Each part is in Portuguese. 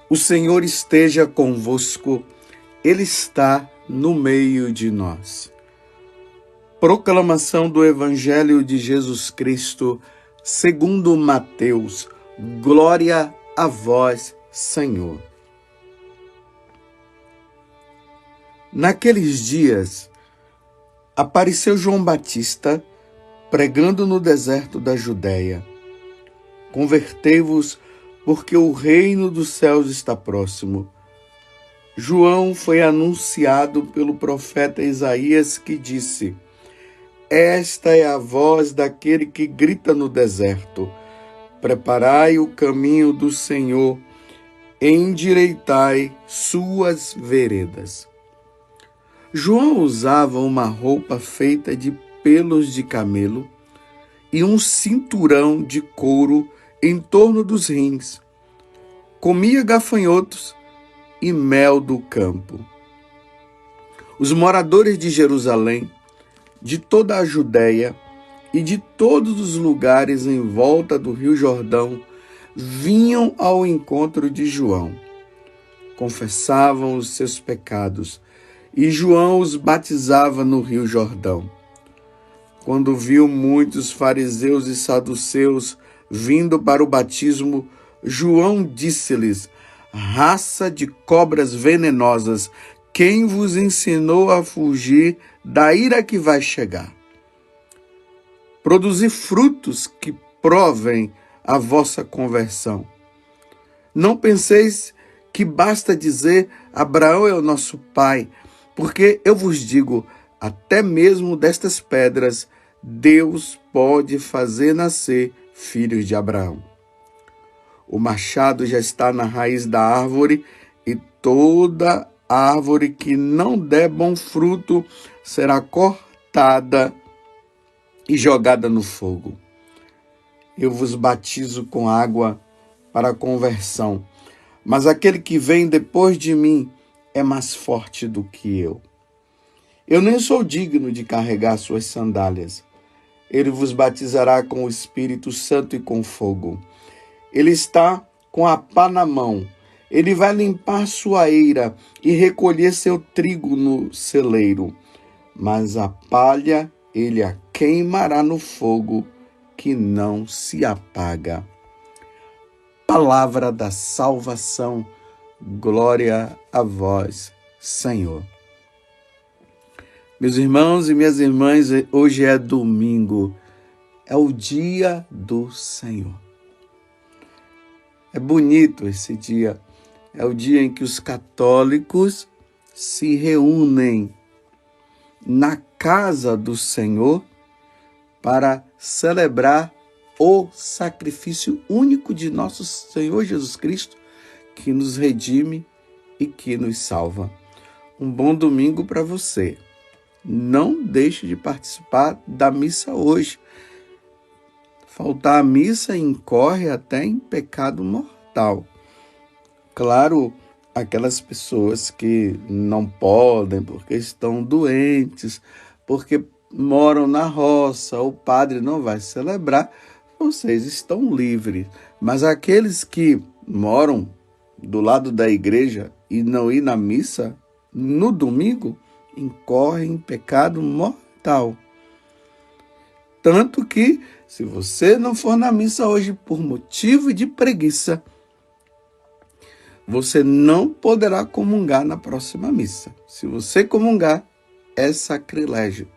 O Senhor esteja convosco, Ele está no meio de nós. Proclamação do Evangelho de Jesus Cristo, segundo Mateus. Glória a vós, Senhor. Naqueles dias, apareceu João Batista, pregando no deserto da Judéia. Convertei-vos, porque o reino dos céus está próximo. João foi anunciado pelo profeta Isaías, que disse: Esta é a voz daquele que grita no deserto: Preparai o caminho do Senhor, endireitai suas veredas. João usava uma roupa feita de pelos de camelo e um cinturão de couro em torno dos rins. Comia gafanhotos e mel do campo. Os moradores de Jerusalém, de toda a Judéia e de todos os lugares em volta do Rio Jordão vinham ao encontro de João. Confessavam os seus pecados e João os batizava no Rio Jordão. Quando viu muitos fariseus e saduceus vindo para o batismo, João disse-lhes: Raça de cobras venenosas, quem vos ensinou a fugir da ira que vai chegar? Produzi frutos que provem a vossa conversão. Não penseis que basta dizer: Abraão é o nosso pai, porque eu vos digo, até mesmo destas pedras, Deus pode fazer nascer filhos de Abraão. O machado já está na raiz da árvore, e toda árvore que não der bom fruto será cortada e jogada no fogo. Eu vos batizo com água para a conversão, mas aquele que vem depois de mim é mais forte do que eu. Eu nem sou digno de carregar suas sandálias. Ele vos batizará com o Espírito Santo e com fogo. Ele está com a pá na mão. Ele vai limpar sua eira e recolher seu trigo no celeiro. Mas a palha ele a queimará no fogo, que não se apaga. Palavra da salvação. Glória a vós, Senhor. Meus irmãos e minhas irmãs, hoje é domingo, é o dia do Senhor. É bonito esse dia, é o dia em que os católicos se reúnem na casa do Senhor para celebrar o sacrifício único de nosso Senhor Jesus Cristo, que nos redime e que nos salva. Um bom domingo para você. Não deixe de participar da missa hoje. Faltar a missa incorre até em pecado mortal. Claro, aquelas pessoas que não podem porque estão doentes, porque moram na roça, o padre não vai celebrar, vocês estão livres. Mas aqueles que moram do lado da igreja e não ir na missa no domingo, incorrem em pecado mortal. Tanto que, se você não for na missa hoje por motivo de preguiça, você não poderá comungar na próxima missa. Se você comungar, é sacrilégio.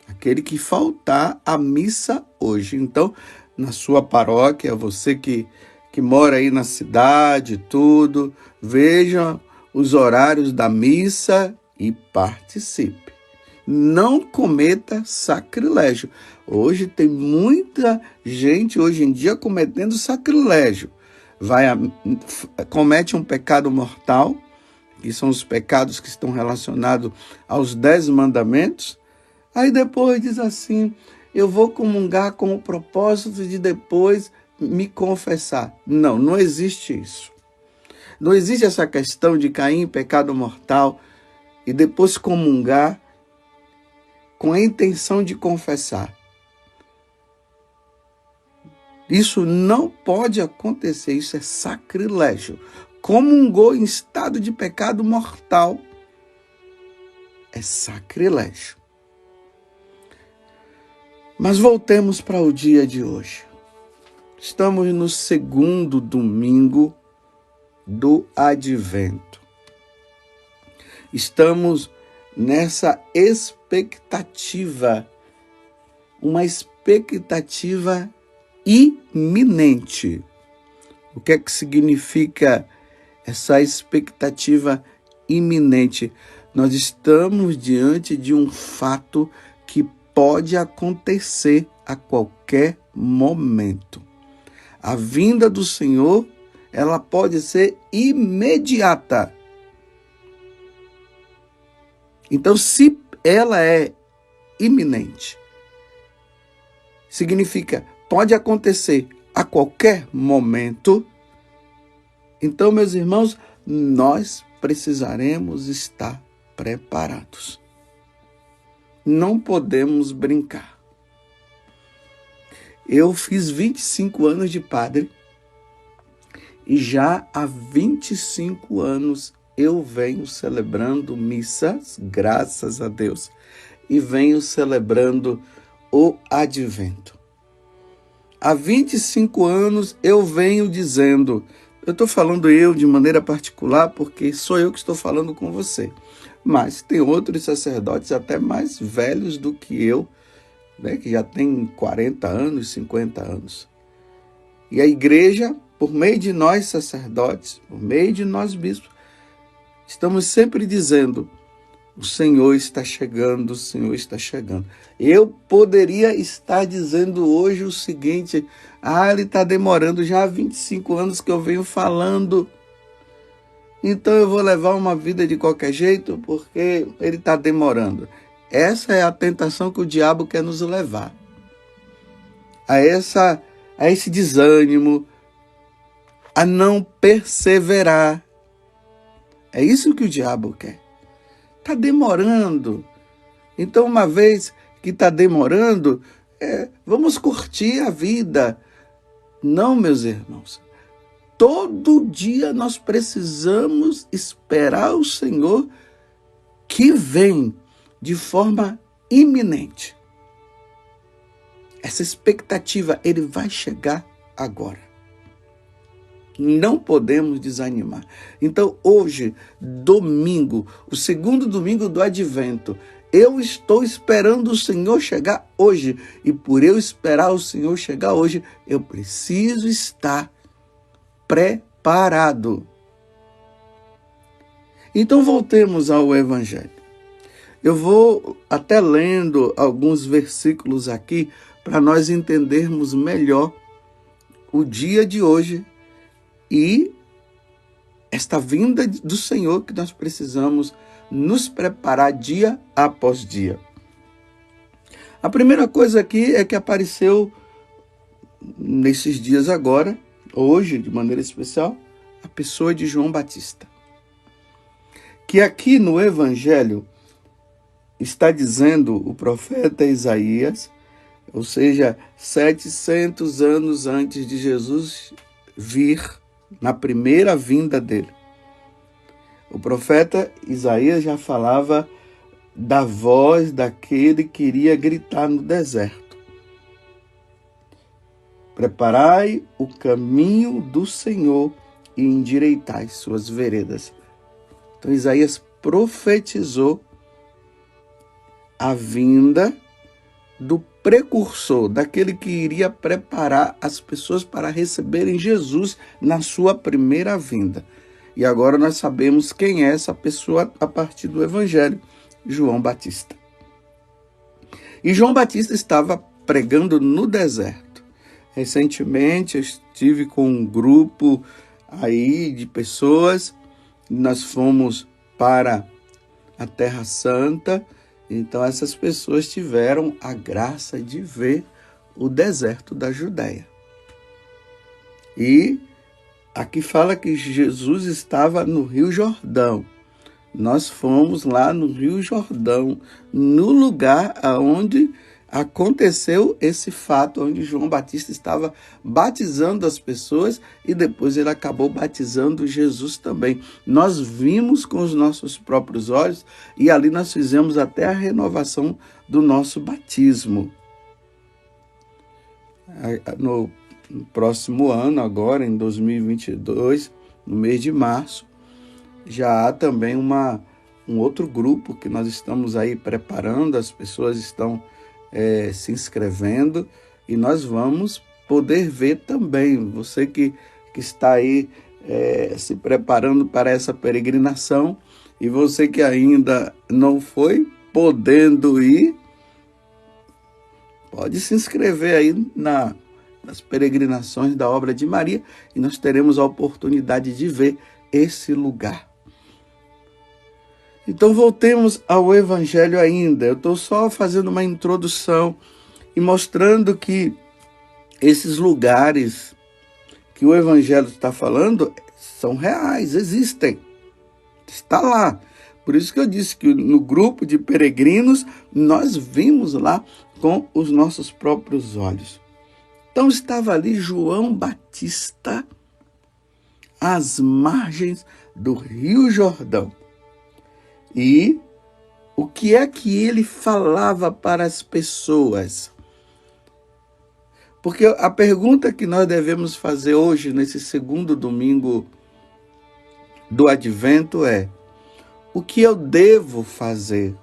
Aquele que faltar à missa hoje. Então, na sua paróquia, você que mora aí na cidade, tudo, veja os horários da missa e participe. Não cometa sacrilégio. Hoje tem muita gente, hoje em dia, cometendo sacrilégio. Comete um pecado mortal, que são os pecados que estão relacionados aos 10 mandamentos. Aí depois diz assim: eu vou comungar com o propósito de depois me confessar. Não, não existe isso. Não existe essa questão de cair em pecado mortal e depois comungar com a intenção de confessar. Isso não pode acontecer, isso é sacrilégio. Comungou em estado de pecado mortal é sacrilégio. Mas voltemos para o dia de hoje. Estamos no segundo domingo do Advento. Estamos nessa expectativa, uma expectativa iminente. O que é que significa essa expectativa iminente? Nós estamos diante de um fato que pode acontecer a qualquer momento. A vinda do Senhor, ela pode ser imediata. Então, se ela é iminente, significa pode acontecer a qualquer momento. Então, meus irmãos, nós precisaremos estar preparados. Não podemos brincar. Eu fiz 25 anos de padre e já há 25 anos eu venho celebrando missas, graças a Deus, e venho celebrando o Advento. Há 25 anos eu venho dizendo, eu estou falando eu de maneira particular porque sou eu que estou falando com você, mas tem outros sacerdotes até mais velhos do que eu, né, que já tem 40 anos, 50 anos. E a igreja, por meio de nós sacerdotes, por meio de nós bispos, estamos sempre dizendo, o Senhor está chegando, o Senhor está chegando. Eu poderia estar dizendo hoje o seguinte, ele está demorando já há 25 anos que eu venho falando, então eu vou levar uma vida de qualquer jeito porque ele está demorando. Essa é a tentação que o diabo quer nos levar. A esse desânimo, a não perseverar. É isso que o diabo quer. Está demorando. Então, uma vez que está demorando, vamos curtir a vida. Não, meus irmãos. Todo dia nós precisamos esperar o Senhor que vem de forma iminente. Essa expectativa, ele vai chegar agora. Não podemos desanimar. Então, hoje, domingo, o segundo domingo do Advento, eu estou esperando o Senhor chegar hoje. E por eu esperar o Senhor chegar hoje, eu preciso estar preparado. Então, voltemos ao Evangelho. Eu vou até lendo alguns versículos aqui para nós entendermos melhor o dia de hoje e esta vinda do Senhor que nós precisamos nos preparar dia após dia. A primeira coisa aqui é que apareceu nesses dias agora, hoje de maneira especial, a pessoa de João Batista. Que aqui no Evangelho está dizendo o profeta Isaías, ou seja, 700 anos antes de Jesus vir, na primeira vinda dele. O profeta Isaías já falava da voz daquele que iria gritar no deserto. Preparai o caminho do Senhor e endireitai suas veredas. Então Isaías profetizou a vinda do precursor, daquele que iria preparar as pessoas para receberem Jesus na sua primeira vinda. E agora nós sabemos quem é essa pessoa a partir do Evangelho, João Batista. E João Batista estava pregando no deserto. Recentemente eu estive com um grupo aí de pessoas, nós fomos para a Terra Santa. Então essas pessoas tiveram a graça de ver o deserto da Judéia. E aqui fala que Jesus estava no Rio Jordão. Nós fomos lá no Rio Jordão, no lugar onde aconteceu esse fato onde João Batista estava batizando as pessoas e depois ele acabou batizando Jesus também. Nós vimos com os nossos próprios olhos e ali nós fizemos até a renovação do nosso batismo. No próximo ano, agora em 2022, no mês de março, já há também um outro grupo que nós estamos aí preparando, as pessoas estão se inscrevendo e nós vamos poder ver também. Você que está aí se preparando para essa peregrinação e você que ainda não foi podendo ir, pode se inscrever aí nas peregrinações da obra de Maria e nós teremos a oportunidade de ver esse lugar. Então voltemos ao Evangelho ainda. Eu estou só fazendo uma introdução e mostrando que esses lugares que o Evangelho está falando são reais, existem. Está lá. Por isso que eu disse que no grupo de peregrinos nós vimos lá com os nossos próprios olhos. Então estava ali João Batista às margens do Rio Jordão. E o que é que ele falava para as pessoas? Porque a pergunta que nós devemos fazer hoje, nesse segundo domingo do Advento, é: o que eu devo fazer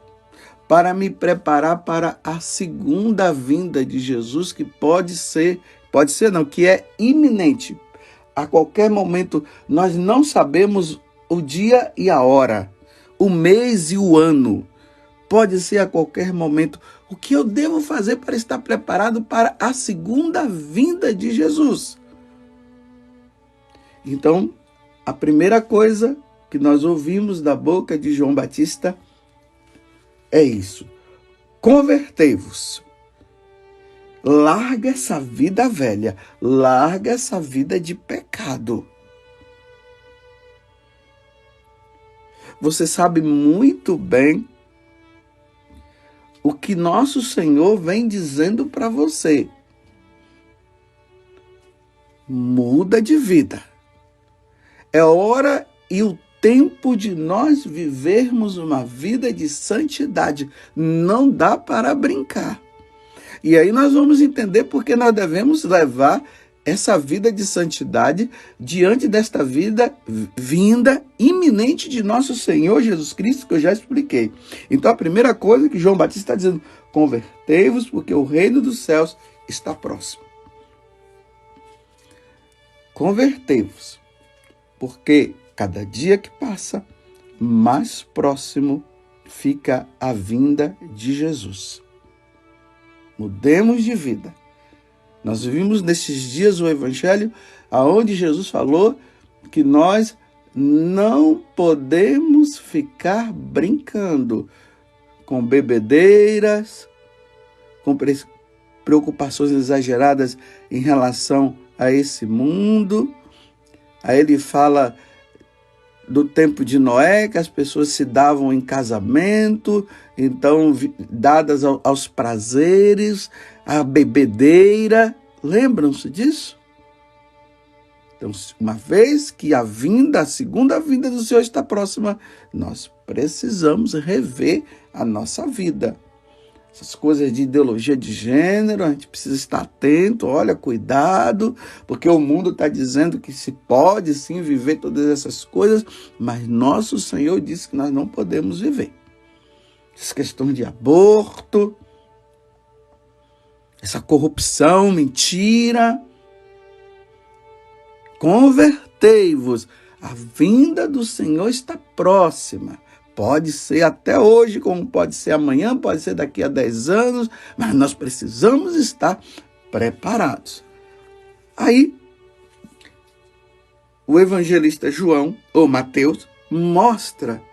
para me preparar para a segunda vinda de Jesus, que que é iminente. A qualquer momento, nós não sabemos o dia e a hora, o mês e o ano. Pode ser a qualquer momento. O que eu devo fazer para estar preparado para a segunda vinda de Jesus? Então, a primeira coisa que nós ouvimos da boca de João Batista é isso: convertei-vos. Larga essa vida velha, larga essa vida de pecado. Você sabe muito bem o que nosso Senhor vem dizendo para você. Muda de vida. É hora e o tempo de nós vivermos uma vida de santidade. Não dá para brincar. E aí nós vamos entender porque nós devemos levar essa vida de santidade diante desta vinda iminente de nosso Senhor Jesus Cristo, que eu já expliquei. Então a primeira coisa que João Batista está dizendo: convertei-vos, porque o reino dos céus está próximo. Convertei-vos, porque cada dia que passa, mais próximo fica a vinda de Jesus. Mudemos de vida. Nós vimos nesses dias o Evangelho onde Jesus falou que nós não podemos ficar brincando com bebedeiras, com preocupações exageradas em relação a esse mundo. Aí ele fala do tempo de Noé, que as pessoas se davam em casamento, então dadas aos prazeres, à bebedeira. Lembram-se disso? Então, uma vez que a segunda vinda do Senhor está próxima, nós precisamos rever a nossa vida. Essas coisas de ideologia de gênero, a gente precisa estar atento, olha, cuidado, porque o mundo está dizendo que se pode sim viver todas essas coisas, mas nosso Senhor disse que nós não podemos viver. Essa questão de aborto, essa corrupção, mentira. Convertei-vos, a vinda do Senhor está próxima. Pode ser até hoje, como pode ser amanhã, pode ser daqui a 10 anos, mas nós precisamos estar preparados. Aí, o evangelista João, ou Mateus, mostra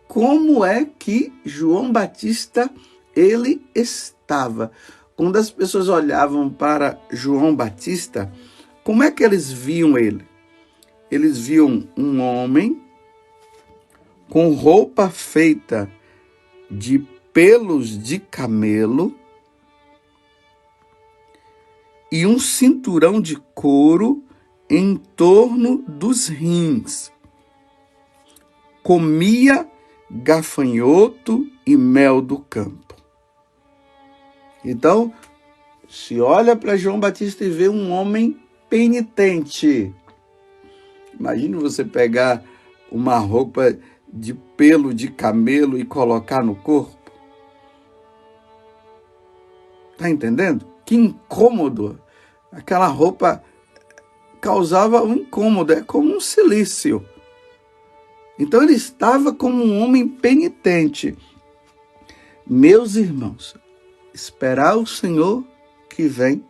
como é que João Batista, ele estava. Quando as pessoas olhavam para João Batista, como é que eles viam ele? Eles viam um homem com roupa feita de pelos de camelo, e um cinturão de couro em torno dos rins. Comia gafanhoto e mel do campo. Então, se olha para João Batista e vê um homem penitente. Imagine você pegar uma roupa de pelo de camelo e colocar no corpo. Tá entendendo? Que incômodo. Aquela roupa causava um incômodo, é como um cilício. Então ele estava como um homem penitente. Meus irmãos, esperar o Senhor que vem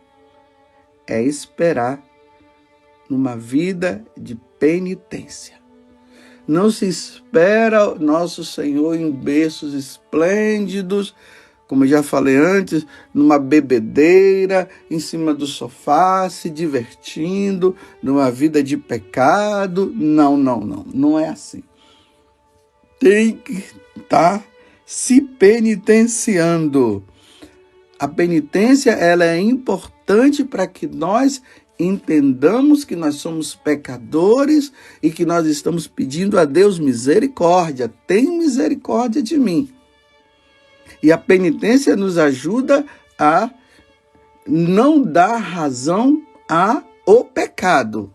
é esperar numa vida de penitência. Não se espera nosso Senhor em berços esplêndidos, como eu já falei antes, numa bebedeira, em cima do sofá, se divertindo, numa vida de pecado. Não é assim. Tem que estar se penitenciando. A penitência, ela é importante para que nós entendamos que nós somos pecadores e que nós estamos pedindo a Deus misericórdia. Tem misericórdia de mim. E a penitência nos ajuda a não dar razão ao pecado.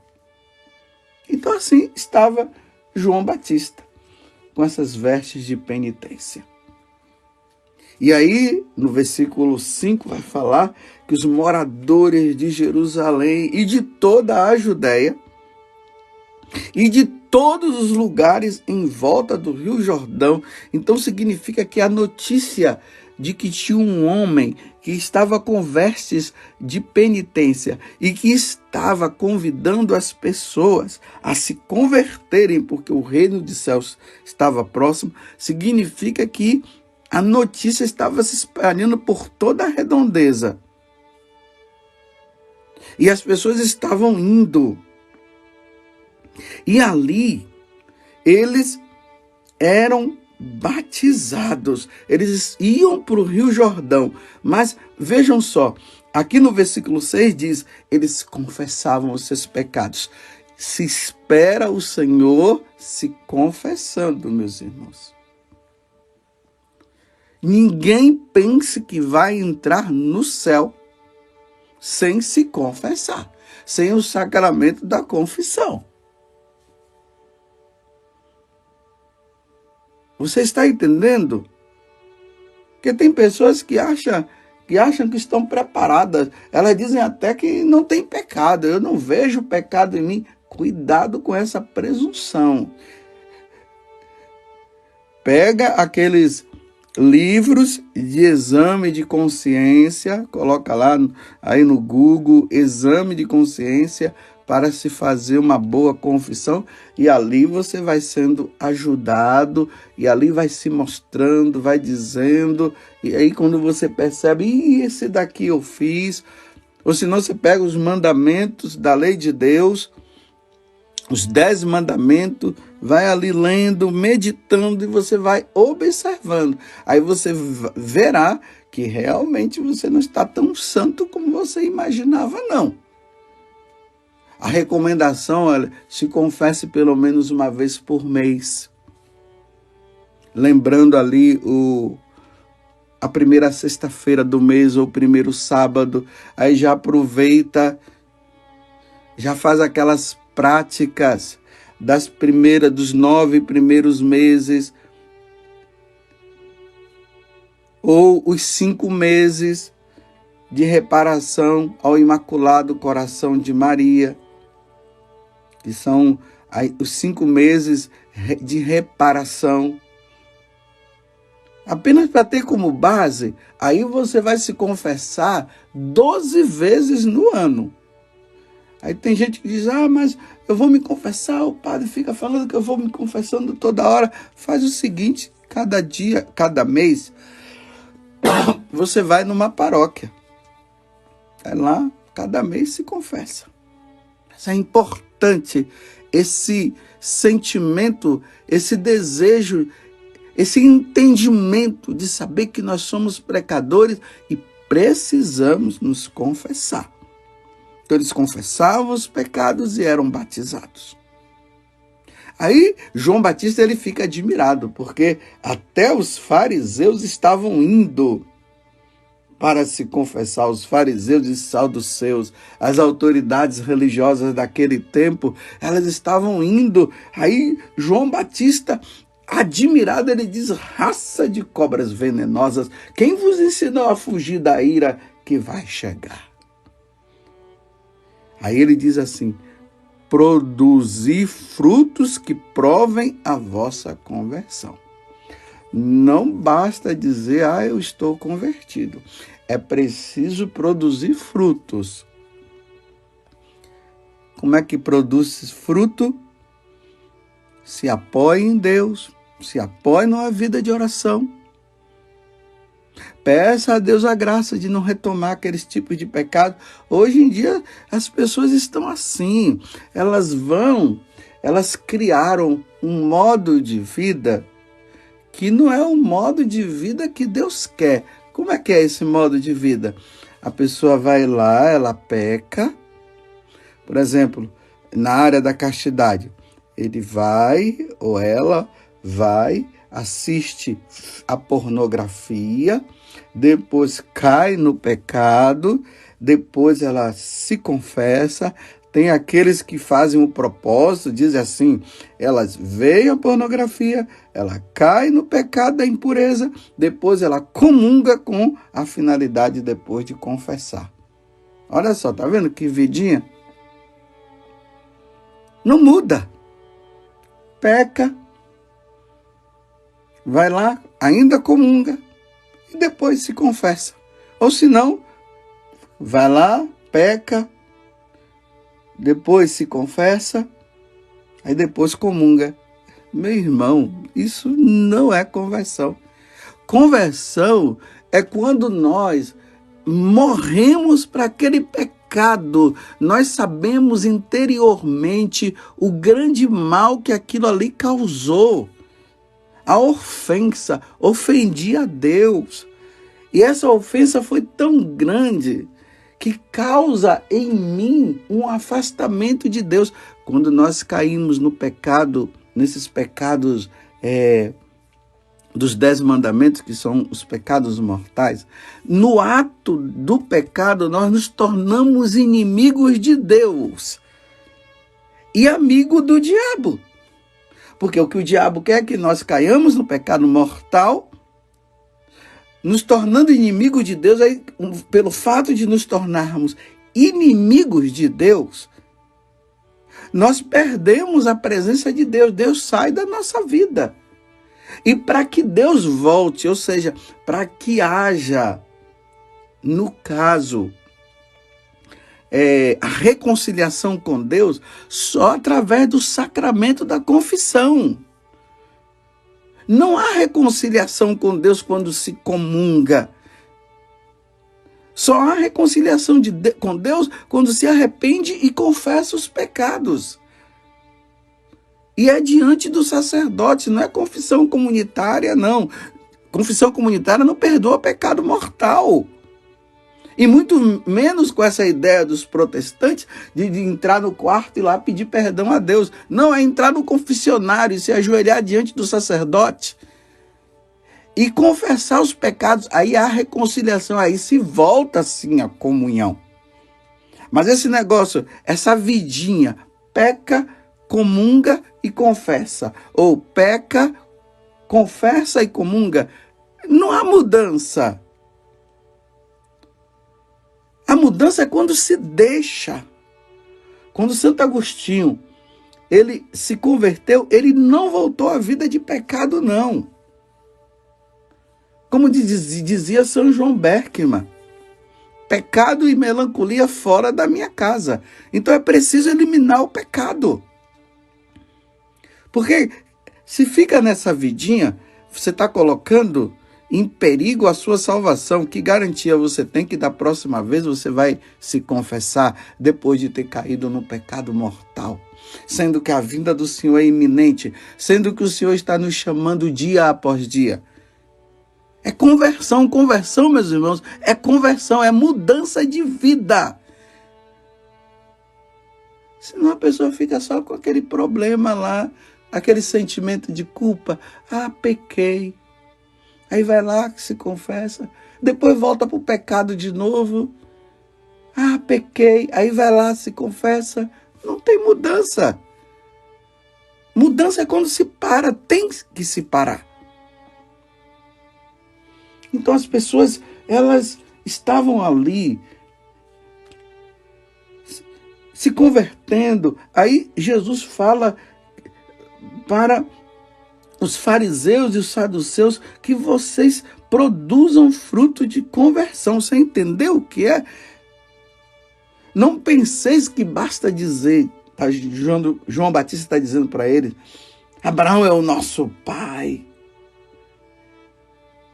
Então assim estava João Batista, com essas vestes de penitência. E aí, no versículo 5, vai falar que os moradores de Jerusalém e de toda a Judéia e de todos os lugares em volta do Rio Jordão. Então significa que a notícia de que tinha um homem que estava com vestes de penitência e que estava convidando as pessoas a se converterem porque o reino dos céus estava próximo, significa que a notícia estava se espalhando por toda a redondeza. E as pessoas estavam indo. E ali, eles eram batizados. Eles iam para o Rio Jordão. Mas vejam só, aqui no versículo 6 diz, eles confessavam os seus pecados. Se espera o Senhor se confessando, meus irmãos. Ninguém pense que vai entrar no céu sem se confessar, sem o sacramento da confissão. Você está entendendo? Porque tem pessoas que acham que estão preparadas. Elas dizem até que não tem pecado. Eu não vejo pecado em mim. Cuidado com essa presunção. Pega aqueles livros de exame de consciência, coloca lá aí no Google, exame de consciência para se fazer uma boa confissão, e ali você vai sendo ajudado, e ali vai se mostrando, vai dizendo, e aí quando você percebe, esse daqui eu fiz, ou senão você pega os mandamentos da lei de Deus, os 10 mandamentos, vai ali lendo, meditando, e você vai observando. Aí você verá que realmente você não está tão santo como você imaginava, não. A recomendação é se confesse pelo menos uma vez por mês. Lembrando ali a primeira sexta-feira do mês ou o primeiro sábado. Aí já aproveita, já faz aquelas práticas dos 9 primeiros meses, ou os 5 meses de reparação ao Imaculado Coração de Maria, que são os 5 meses de reparação. Apenas para ter como base, aí você vai se confessar 12 vezes no ano. Aí tem gente que diz, mas eu vou me confessar, o padre fica falando que eu vou me confessando toda hora. Faz o seguinte, cada dia, cada mês, você vai numa paróquia. Vai lá, cada mês se confessa. Isso é importante, esse sentimento, esse desejo, esse entendimento de saber que nós somos pecadores e precisamos nos confessar. Então eles confessavam os pecados e eram batizados. Aí João Batista ele fica admirado, porque até os fariseus estavam indo para se confessar, os fariseus e saduceus, as autoridades religiosas daquele tempo, elas estavam indo. Aí João Batista, admirado, ele diz: raça de cobras venenosas, quem vos ensinou a fugir da ira que vai chegar? Aí ele diz assim: produzi frutos que provem a vossa conversão. Não basta dizer, eu estou convertido. É preciso produzir frutos. Como é que produz fruto? Se apoie em Deus, se apoie numa vida de oração. Peça a Deus a graça de não retomar aqueles tipos de pecado. Hoje em dia as pessoas estão assim. Elas criaram um modo de vida que não é o modo de vida que Deus quer. Como é que é esse modo de vida? A pessoa vai lá, ela peca. Por exemplo, na área da castidade, ele vai ou ela vai, assiste a pornografia, depois cai no pecado, depois ela se confessa. Tem aqueles que fazem o propósito, dizem assim, elas veem a pornografia, ela cai no pecado da impureza, depois ela comunga com a finalidade depois de confessar. Olha só, tá vendo que vidinha? Não muda. Peca, vai lá, ainda comunga, e depois se confessa. Ou se não, vai lá, peca, depois se confessa, aí depois comunga. Meu irmão, isso não é conversão. Conversão é quando nós morremos para aquele pecado. Nós sabemos interiormente o grande mal que aquilo ali causou. A ofensa, ofendi a Deus. E essa ofensa foi tão grande que causa em mim um afastamento de Deus. Quando nós caímos no pecado, nesses pecados dos 10 mandamentos, que são os pecados mortais, no ato do pecado nós nos tornamos inimigos de Deus e amigo do diabo. Porque o que o diabo quer é que nós caiamos no pecado mortal, nos tornando inimigos de Deus. Aí, pelo fato de nos tornarmos inimigos de Deus, nós perdemos a presença de Deus. Deus sai da nossa vida. E para que Deus volte, ou seja, para que haja, no caso, a reconciliação com Deus, só através do sacramento da confissão. Não há reconciliação com Deus quando se comunga. Só há reconciliação com Deus quando se arrepende e confessa os pecados. E é diante do sacerdote, não é confissão comunitária, não. Confissão comunitária não perdoa pecado mortal. E muito menos com essa ideia dos protestantes de entrar no quarto e lá pedir perdão a Deus. Não, é entrar no confessionário e se ajoelhar diante do sacerdote e confessar os pecados. Aí há reconciliação, aí se volta sim a comunhão. Mas esse negócio, essa vidinha, peca, comunga e confessa. Ou peca, confessa e comunga. Não há mudança. A mudança é quando se deixa. Quando Santo Agostinho, ele se converteu, ele não voltou à vida de pecado, não. Como dizia São João Berckmann, pecado e melancolia fora da minha casa. Então é preciso eliminar o pecado. Porque se fica nessa vidinha, você está colocando em perigo a sua salvação. Que garantia você tem que da próxima vez você vai se confessar depois de ter caído no pecado mortal? Sendo que a vinda do Senhor é iminente, sendo que o Senhor está nos chamando dia após dia. É conversão, meus irmãos, é conversão, é mudança de vida. Senão a pessoa fica só com aquele problema lá, aquele sentimento de culpa. Ah, pequei. Aí vai lá, se confessa. Depois volta para o pecado de novo. Ah, pequei. Aí vai lá, se confessa. Não tem mudança. Mudança é quando se para. Tem que se parar. Então as pessoas, elas estavam ali se convertendo. Aí Jesus fala para os fariseus e os saduceus que vocês produzam fruto de conversão. Você entendeu o que é? Não penseis que basta dizer, tá? João Batista está dizendo para eles, Abraão é o nosso pai.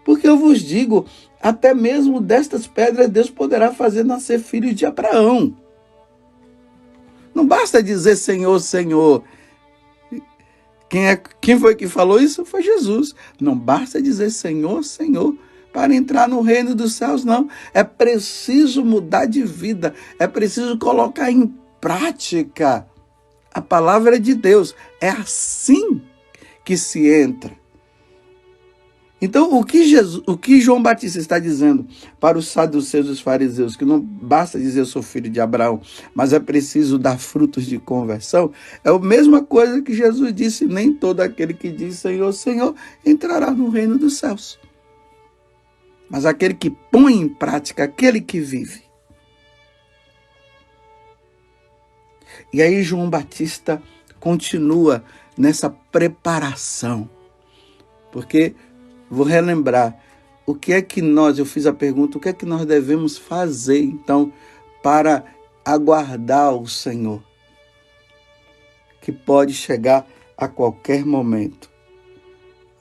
Porque eu vos digo, até mesmo destas pedras Deus poderá fazer nascer filhos de Abraão. Não basta dizer Senhor, Senhor. Quem foi que falou isso? Foi Jesus. Não basta dizer Senhor, Senhor, para entrar no reino dos céus, não. É preciso mudar de vida. É preciso colocar em prática a palavra de Deus. É assim que se entra. Então, o que João Batista está dizendo para os saduceus e os fariseus, que não basta dizer eu sou filho de Abraão, mas é preciso dar frutos de conversão, é a mesma coisa que Jesus disse, nem todo aquele que diz Senhor, Senhor, entrará no reino dos céus. Mas aquele que põe em prática, aquele que vive. E aí João Batista continua nessa preparação, porque vou relembrar, eu fiz a pergunta, o que é que nós devemos fazer, então, para aguardar o Senhor, que pode chegar a qualquer momento.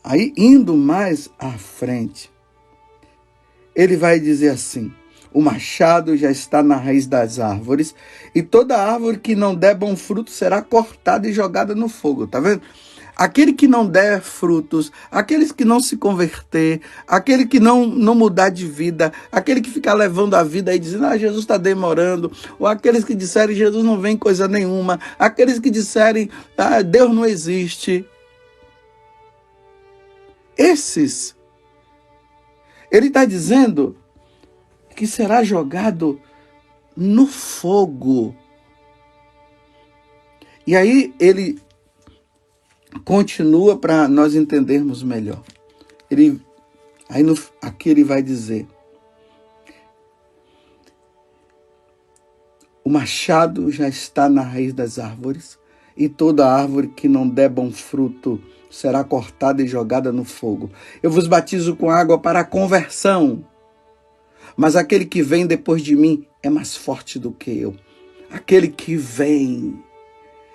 Aí, indo mais à frente, ele vai dizer assim, o machado já está na raiz das árvores, e toda árvore que não der bom fruto será cortada e jogada no fogo, tá vendo? Aquele que não der frutos, aqueles que não se converter, aquele que não mudar de vida, aquele que ficar levando a vida e dizendo, Jesus está demorando, ou aqueles que disserem, Jesus não vem coisa nenhuma, aqueles que disserem, Deus não existe. Esses, ele está dizendo que será jogado no fogo. E aí ele continua para nós entendermos melhor. Aqui ele vai dizer, o machado já está na raiz das árvores, e toda árvore que não der bom fruto será cortada e jogada no fogo. Eu vos batizo com água para a conversão, mas aquele que vem depois de mim é mais forte do que eu. Aquele que vem,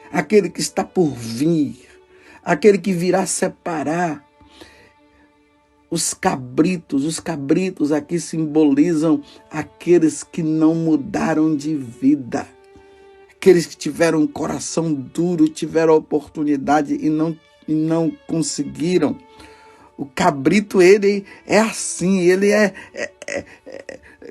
aquele que está por vir, aquele que virá separar os cabritos aqui simbolizam aqueles que não mudaram de vida, aqueles que tiveram um coração duro, tiveram a oportunidade e não conseguiram. O cabrito, ele é assim, ele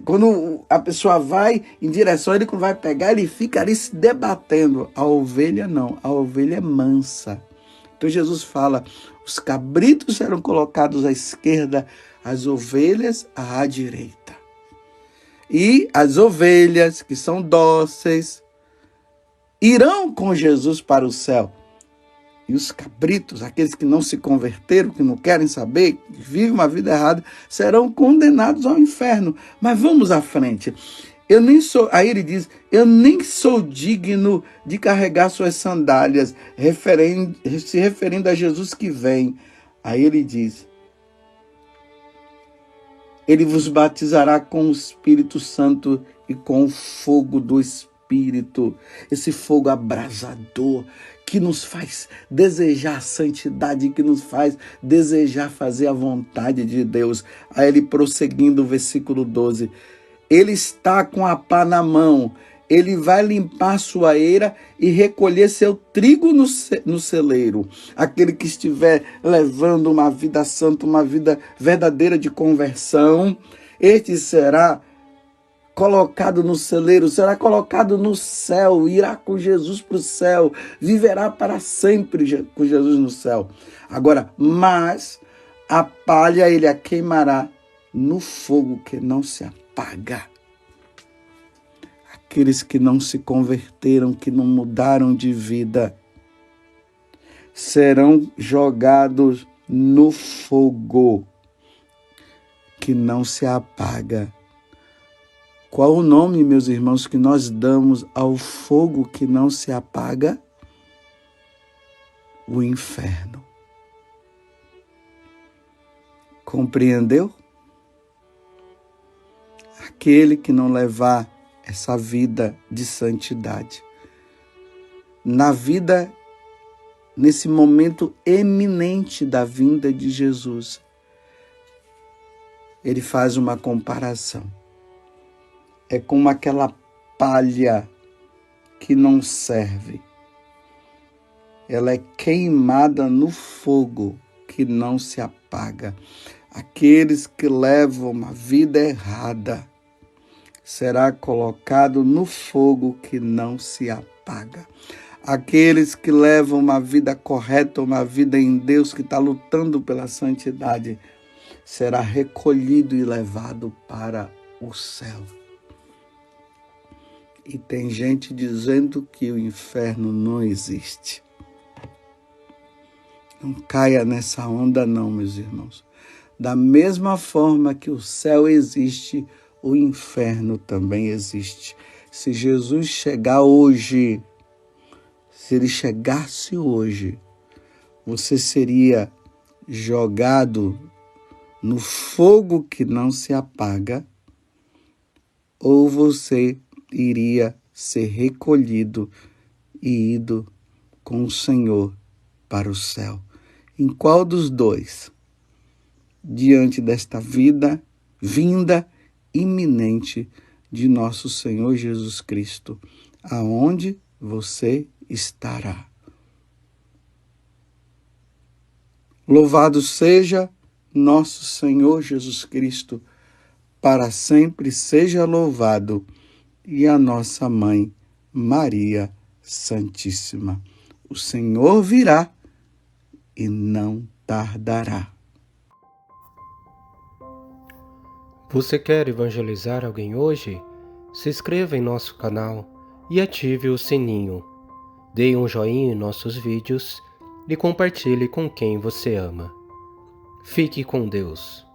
quando a pessoa vai em direção, ele vai pegar, ele fica ali se debatendo. A ovelha não, a ovelha é mansa. Então Jesus fala, os cabritos serão colocados à esquerda, as ovelhas à direita. E as ovelhas, que são dóceis, irão com Jesus para o céu. E os cabritos, aqueles que não se converteram, que não querem saber, que vivem uma vida errada, serão condenados ao inferno. Mas vamos à frente. Aí ele diz, eu nem sou digno de carregar suas sandálias, se referindo a Jesus que vem. Aí ele diz, ele vos batizará com o Espírito Santo e com o fogo do Espírito. Esse fogo abrasador que nos faz desejar a santidade, que nos faz desejar fazer a vontade de Deus. Aí ele prosseguindo o versículo 12, ele está com a pá na mão, ele vai limpar sua eira e recolher seu trigo no celeiro. Aquele que estiver levando uma vida santa, uma vida verdadeira de conversão, este será colocado no celeiro, será colocado no céu, irá com Jesus para o céu, viverá para sempre com Jesus no céu. Agora, mas a palha ele a queimará no fogo que não se apaga. Aqueles que não se converteram, que não mudaram de vida, serão jogados no fogo que não se apaga. Qual o nome, meus irmãos, que nós damos ao fogo que não se apaga? O inferno. Compreendeu? Aquele que não levar essa vida de santidade, na vida, nesse momento eminente da vinda de Jesus, ele faz uma comparação. É como aquela palha que não serve. Ela é queimada no fogo que não se apaga. Aqueles que levam uma vida errada será colocado no fogo que não se apaga. Aqueles que levam uma vida correta, uma vida em Deus, que está lutando pela santidade, será recolhido e levado para o céu. E tem gente dizendo que o inferno não existe. Não caia nessa onda não, meus irmãos. Da mesma forma que o céu existe, o inferno também existe. Se Jesus chegar hoje, se ele chegasse hoje, você seria jogado no fogo que não se apaga, ou você iria ser recolhido e ido com o Senhor para o céu. Em qual dos dois? Diante desta vinda iminente de nosso Senhor Jesus Cristo, aonde você estará. Louvado seja nosso Senhor Jesus Cristo, para sempre seja louvado, e a nossa Mãe Maria Santíssima. O Senhor virá e não tardará. Você quer evangelizar alguém hoje? Se inscreva em nosso canal e ative o sininho. Dê um joinha em nossos vídeos e compartilhe com quem você ama. Fique com Deus.